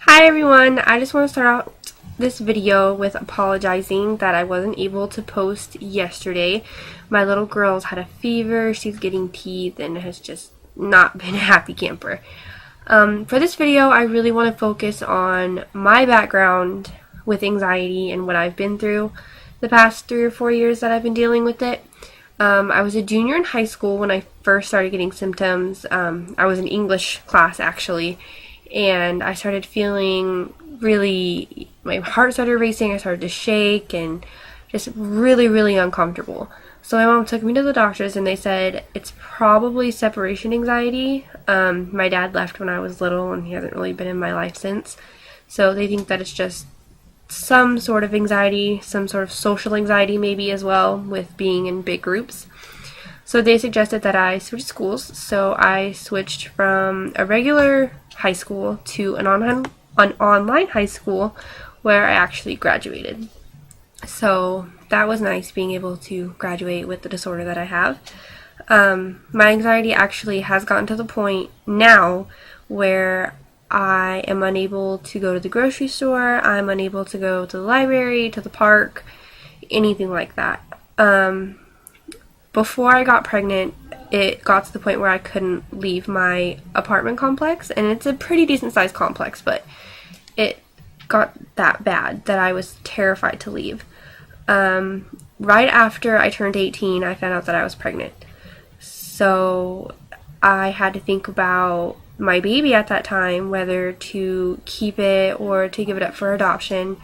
Hi everyone, I just want to start out this video with apologizing that I wasn't able to post yesterday. My little girl's had a fever, she's getting teeth, and has just not been a happy camper. For this video, I really want to focus on my background with anxiety and what I've been through the past 3 or 4 years that I've been dealing with it. I was a junior in high school when I first started getting symptoms. I was in English class actually, and I started feeling really, my heart started racing, I started to shake, and just really, really uncomfortable. So my mom took me to the doctors and they said it's probably separation anxiety. My dad left when I was little and he hasn't really been in my life since. So they think that it's just some sort of anxiety, some sort of social anxiety maybe as well with being in big groups. So they suggested that I switch schools. So I switched from a regular high school to an online high school where I actually graduated. So that was nice being able to graduate with the disorder that I have. My anxiety actually has gotten to the point now where I am unable to go to the grocery store, I'm unable to go to the library, to the park, anything like that. Before I got pregnant, it got to the point where I couldn't leave my apartment complex, and it's a pretty decent sized complex, but it got that bad that I was terrified to leave. Right after I turned 18, I found out that I was pregnant. So I had to think about my baby at that time, whether to keep it or to give it up for adoption,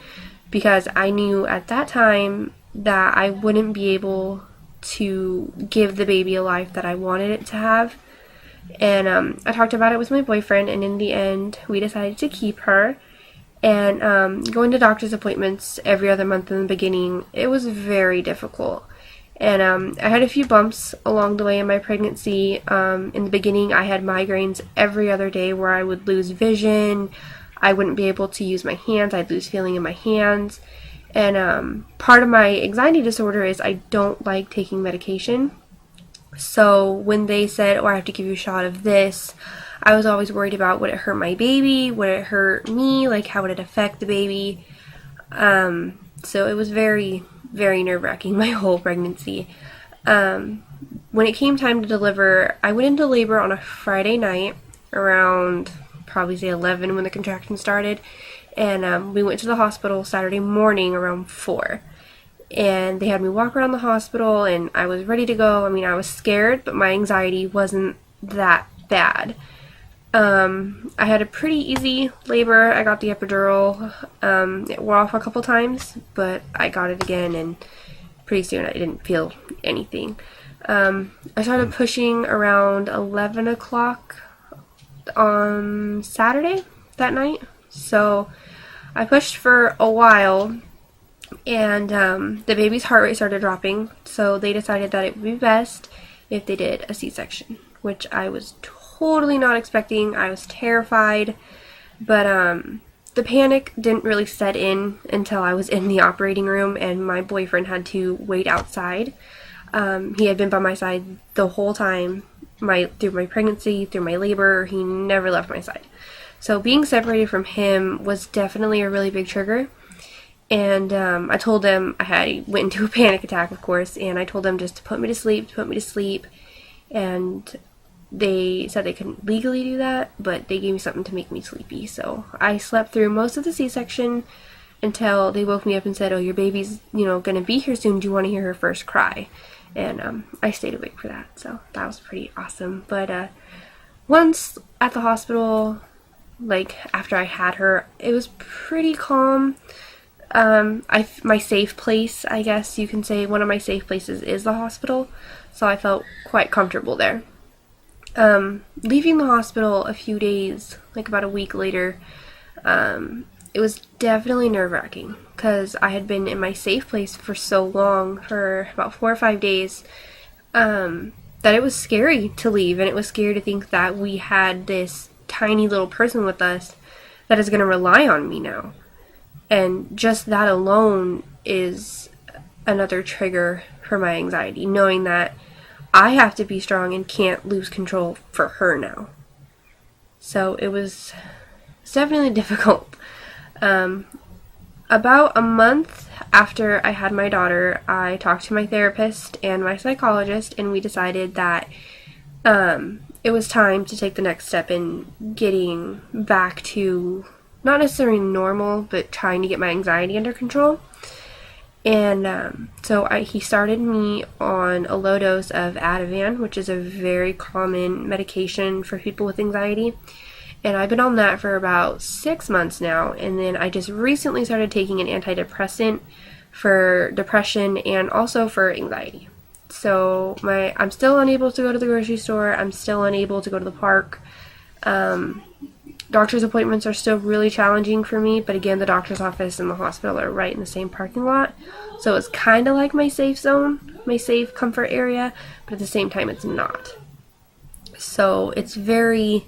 because I knew at that time that I wouldn't be able to give the baby a life that I wanted it to have. And I talked about it with my boyfriend, and in the end, we decided to keep her. And going to doctor's appointments every other month in the beginning, it was very difficult. And I had a few bumps along the way in my pregnancy. In the beginning, I had migraines every other day where I would lose vision. I wouldn't be able to use my hands. I'd lose feeling in my hands. And part of my anxiety disorder is I don't like taking medication. So when they said, oh, I have to give you a shot of this, I was always worried about, would it hurt my baby? Would it hurt me? Like, how would it affect the baby? So it was very, very nerve-wracking, my whole pregnancy. When it came time to deliver, I went into labor on a Friday night around probably say 11 when the contractions started. And we went to the hospital Saturday morning around 4. And they had me walk around the hospital, and I was ready to go. I mean, I was scared, but my anxiety wasn't that bad. I had a pretty easy labor. I got the epidural. It wore off a couple times, but I got it again, and pretty soon I didn't feel anything. I started pushing around 11 o'clock on Saturday that night. So I pushed for a while, and the baby's heart rate started dropping, so they decided that it would be best if they did a C-section, which I was totally not expecting. I was terrified, but the panic didn't really set in until I was in the operating room and my boyfriend had to wait outside. He had been by my side the whole time, through my pregnancy, through my labor. He never left my side. So being separated from him was definitely a really big trigger. And I told them, I went into a panic attack, of course, and I told them just to put me to sleep, and they said they couldn't legally do that, but they gave me something to make me sleepy. So I slept through most of the C-section until they woke me up and said, oh, your baby's, gonna be here soon. Do you want to hear her first cry? And I stayed awake for that, so that was pretty awesome. But once at the hospital, like after I had her, it was pretty calm. My safe place, I guess you can say, one of my safe places is the hospital, so I felt quite comfortable there. Leaving the hospital a few days, like about a week later, it was definitely nerve-wracking because I had been in my safe place for so long, for about 4 or 5 days, that it was scary to leave, and it was scary to think that we had this tiny little person with us that is going to rely on me now. And just that alone is another trigger for my anxiety, knowing that I have to be strong and can't lose control for her now. So it was it's definitely difficult. About a month after I had my daughter, I talked to my therapist and my psychologist, and we decided that it was time to take the next step in getting back to not necessarily normal, but trying to get my anxiety under control. And so he started me on a low dose of Ativan, which is a very common medication for people with anxiety. And I've been on that for about 6 months now. And then I just recently started taking an antidepressant for depression and also for anxiety. So I'm still unable to go to the grocery store. I'm still unable to go to the park. Doctor's appointments are still really challenging for me, but again, the doctor's office and the hospital are right in the same parking lot. So it's kind of like my safe zone, my safe comfort area, but at the same time, it's not. So it's very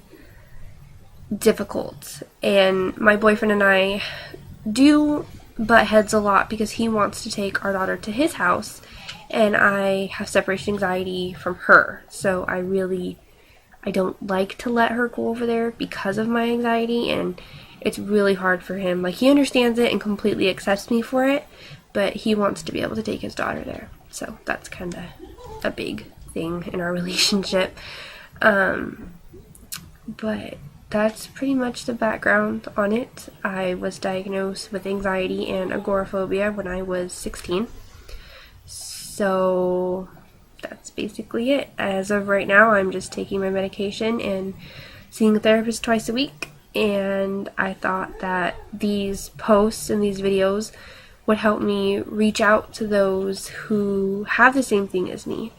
difficult. And my boyfriend and I do butt heads a lot because he wants to take our daughter to his house, and I have separation anxiety from her. So I don't like to let her go over there because of my anxiety, and it's really hard for him. Like, he understands it and completely accepts me for it, but he wants to be able to take his daughter there. So that's kind of a big thing in our relationship. But that's pretty much the background on it. I was diagnosed with anxiety and agoraphobia when I was 16. So that's basically it. As of right now, I'm just taking my medication and seeing a therapist twice a week. And I thought that these posts and these videos would help me reach out to those who have the same thing as me.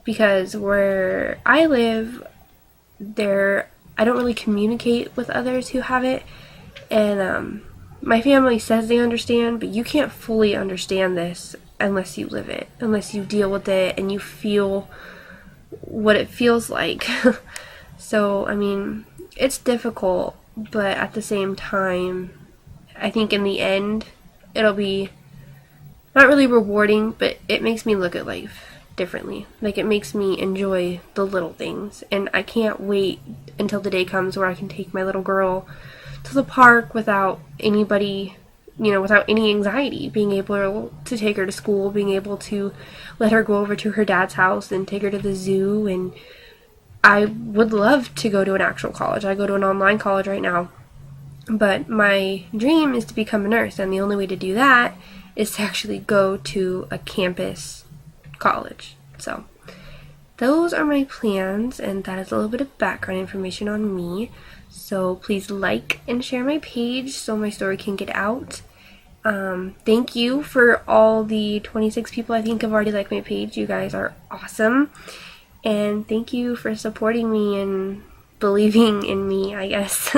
Because where I live, I don't really communicate with others who have it. And my family says they understand, but you can't fully understand this unless you live it, unless you deal with it and you feel what it feels like. So, I mean, it's difficult, but at the same time, I think in the end, it'll be not really rewarding, but it makes me look at life differently. Like, it makes me enjoy the little things, and I can't wait until the day comes where I can take my little girl to the park without anybody, without any anxiety, being able to take her to school, being able to let her go over to her dad's house and take her to the zoo. And I would love to go to an actual college. I go to an online college right now, but my dream is to become a nurse, and the only way to do that is to actually go to a campus college. So those are my plans, and that is a little bit of background information on me. So please like and share my page so my story can get out. Thank you for all the 26 people I think have already liked my page. You guys are awesome. And thank you for supporting me and believing in me, I guess.